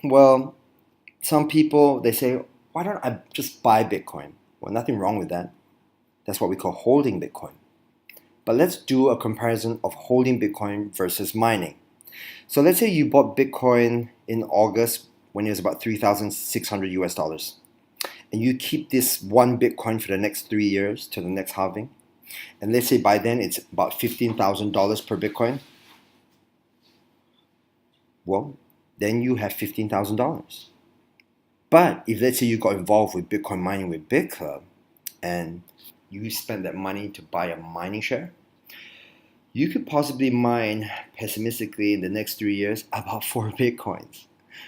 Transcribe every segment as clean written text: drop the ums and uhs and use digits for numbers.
Well, some people they say, why don't I just buy Bitcoin? Well, nothing wrong with that. That's what we call holding Bitcoin. But let's do a comparison of holding Bitcoin versus mining. So let's say you bought Bitcoin in August when it was about 3,600 US dollars. And you keep this one Bitcoin for the next 3 years to the next halving. And let's say by then it's about $15,000 per Bitcoin. Well, then you have $15,000. But if let's say you got involved with Bitcoin mining with Bitclub and you spend that money to buy a mining share, you could possibly mine pessimistically in the next 3 years about 4 Bitcoins.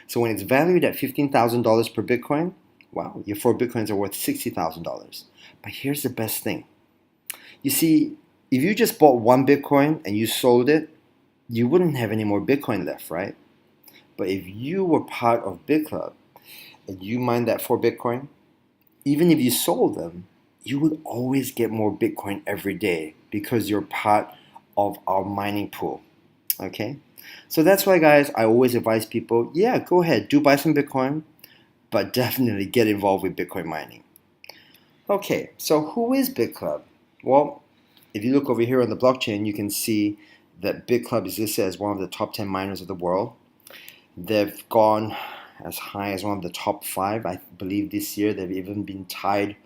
So when it's valued at $15,000 per Bitcoin, wow, your 4 Bitcoins are worth $60,000. But here's the best thing. You see, if you just bought one Bitcoin and you sold it, you wouldn't have any more Bitcoin left, right? But if you were part of Bitclub and you mined that 4 Bitcoin, even if you sold them, you would always get more Bitcoin every day because you're part of our mining pool. Okay? So that's why, guys, I always advise people, yeah, go ahead, do buy some Bitcoin, but definitely get involved with Bitcoin mining. Okay, so who is Bitclub? Well, if you look over here on the blockchain, you can see that Bitclub is listed as one of the top 10 miners of the world. They've gone as high as one of the top 5. I believe this year they've even been tied,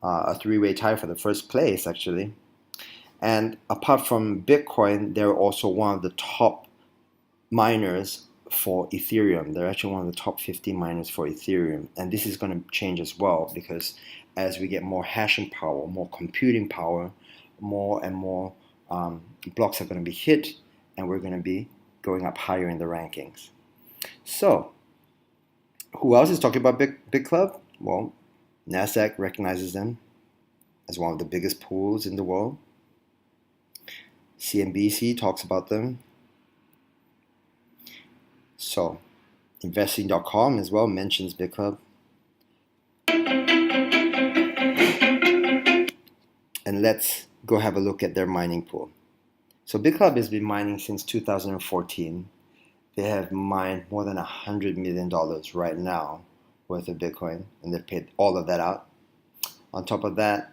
a three-way tie for the first place, actually. And apart from Bitcoin, they're also one of the top miners for Ethereum. They're actually one of the top 50 miners for Ethereum. And this is going to change as well because as we get more hashing power, more computing power, more and more blocks are going to be hit, and we're going to be going up higher in the rankings. So, who else is talking about Bitclub? Well, NASDAQ recognizes them as one of the biggest pools in the world. CNBC talks about them. So, investing.com as well mentions Bitclub. And let's go have a look at their mining pool. So, Bitclub has been mining since 2014. They have mined more than $100 million right now worth of Bitcoin, and they've paid all of that out. On top of that,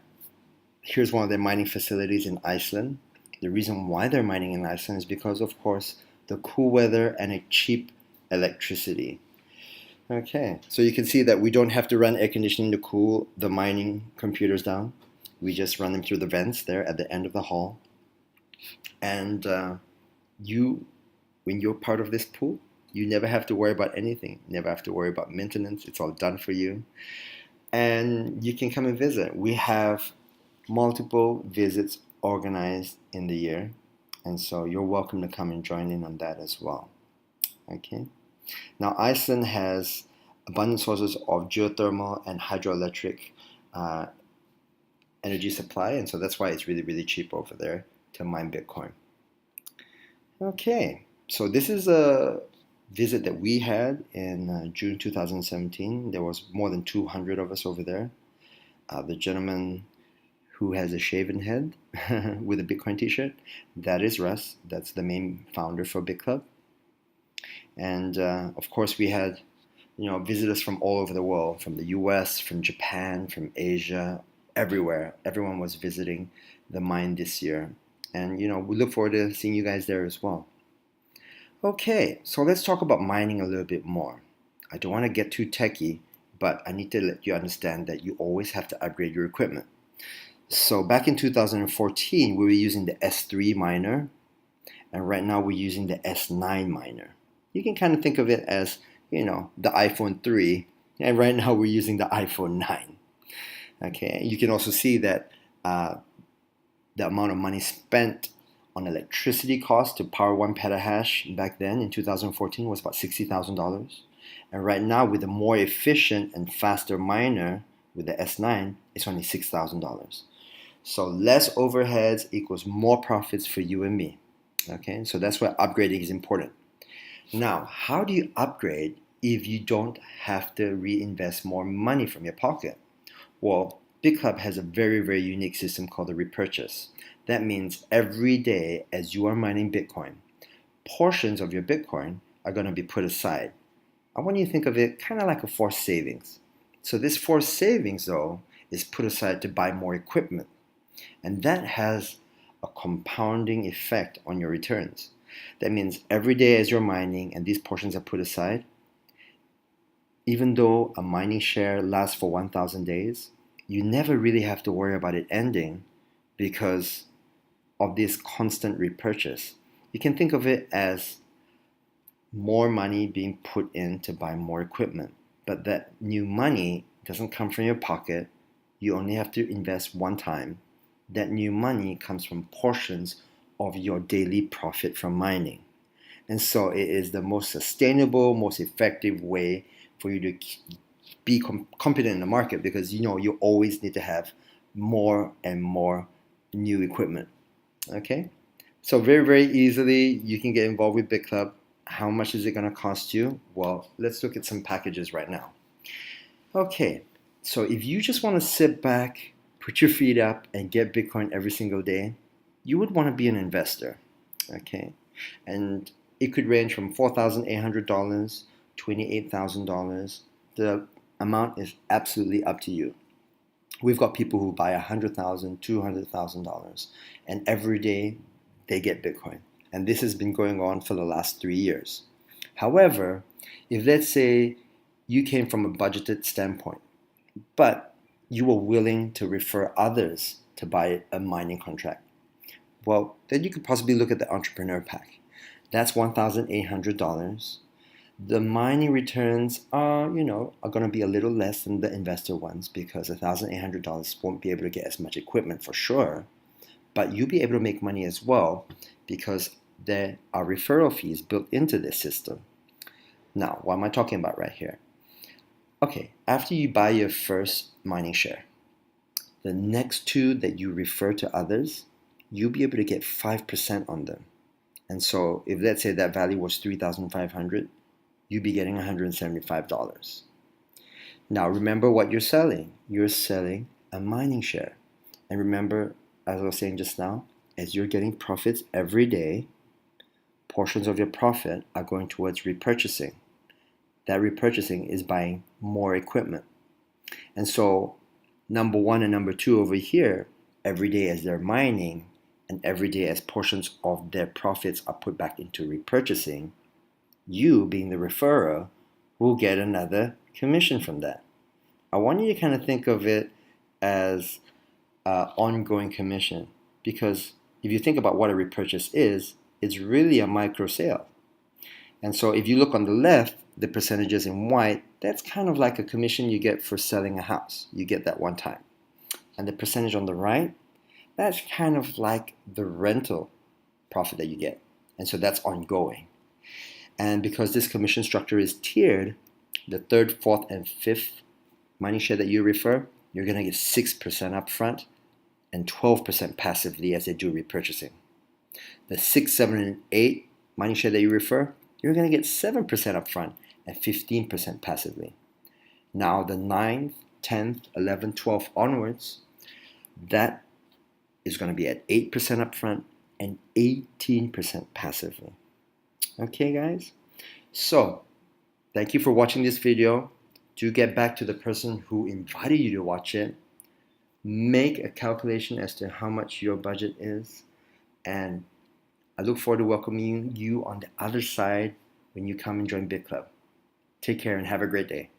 here's one of their mining facilities in Iceland. The reason why they're mining in Iceland is because, of course, the cool weather and a cheap electricity. Okay, so you can see that we don't have to run air conditioning to cool the mining computers down. We just run them through the vents there at the end of the hall. And when you're part of this pool, you never have to worry about anything. Never have to worry about maintenance. It's all done for you. And you can come and visit. We have multiple visits organized in the year, and so you're welcome to come and join in on that as well. Okay. Now, Iceland has abundant sources of geothermal and hydroelectric uh, energy supply, and so that's why it's really, really cheap over there to mine Bitcoin. Okay, so this is a visit that we had in June 2017. There was more than 200 of us over there. The gentleman who has a shaven head with a Bitcoin t-shirt, that is Russ. That's the main founder for Bitclub. And of course we had visitors from all over the world, from the US, from Japan, from Asia, everywhere. Everyone was visiting the mine this year. And we look forward to seeing you guys there as well. Okay, so let's talk about mining a little bit more. I don't want to get too techy, but I need to let you understand that you always have to upgrade your equipment. So back in 2014, we were using the S3 miner, and right now we're using the S9 miner. You can kind of think of it as, the iPhone 3, and right now we're using the iPhone 9. Okay, you can also see that the amount of money spent on electricity costs to power 1 petahash back then in 2014 was about $60,000. And right now, with a more efficient and faster miner with the S9, it's only $6,000. So less overheads equals more profits for you and me. Okay, so that's why upgrading is important. Now, how do you upgrade if you don't have to reinvest more money from your pocket? Well, Bitclub has a very, very unique system called the repurchase. That means every day as you are mining Bitcoin, portions of your Bitcoin are going to be put aside. I want you to think of it kind of like a forced savings. So this forced savings, though, is put aside to buy more equipment. And that has a compounding effect on your returns. That means every day as you're mining and these portions are put aside, even though a mining share lasts for 1,000 days, you never really have to worry about it ending because of this constant repurchase. You can think of it as more money being put in to buy more equipment. But that new money doesn't come from your pocket. You only have to invest one time. That new money comes from portions of your daily profit from mining. And so it is the most sustainable, most effective way for you to be competent in the market, because you always need to have more and more new equipment. Okay? So very, very easily you can get involved with Bitclub. How much is it going to cost you? Well, let's look at some packages right now. Okay, so if you just want to sit back, put your feet up, and get Bitcoin every single day, you would want to be an investor. Okay, and it could range from $4,800, $28,000. The amount is absolutely up to you. We've got people who buy $100,000, $200,000, and every day they get Bitcoin. And this has been going on for the last 3 years. However, if let's say you came from a budgeted standpoint, but you were willing to refer others to buy a mining contract, well, then you could possibly look at the Entrepreneur Pack. That's $1,800. The mining returns are going to be a little less than the investor ones, because $1,800 won't be able to get as much equipment for sure, but you'll be able to make money as well because there are referral fees built into this system. Now, what am I talking about right here? Okay, after you buy your first mining share, the next two that you refer to others, you'll be able to get 5% on them. And so if let's say that value was $3,500, you'd be getting $175. Now remember what you're selling. You're selling a mining share. And remember, as I was saying just now, as you're getting profits every day, portions of your profit are going towards repurchasing. That repurchasing is buying more equipment. And so number one and number two over here, every day as they're mining and every day as portions of their profits are put back into repurchasing, you, being the referrer, will get another commission from that. I want you to kind of think of it as ongoing commission, because if you think about what a repurchase is, it's really a micro sale. And so if you look on the left, the percentages in white, that's kind of like a commission you get for selling a house. You get that one time. And the percentage on the right, that's kind of like the rental profit that you get. And so that's ongoing. And because this commission structure is tiered, the third, fourth, and fifth mining share that you refer, you're going to get 6% upfront and 12% passively as they do repurchasing. The 6, 7, and 8 mining share that you refer, you're going to get 7% upfront and 15% passively. Now the 9th, 10th, 11th, 12th onwards, that is going to be at 8% upfront and 18% passively. Okay, guys? So, thank you for watching this video. Do get back to the person who invited you to watch it. Make a calculation as to how much your budget is, and I look forward to welcoming you on the other side when you come and join Bitclub. Take care and have a great day.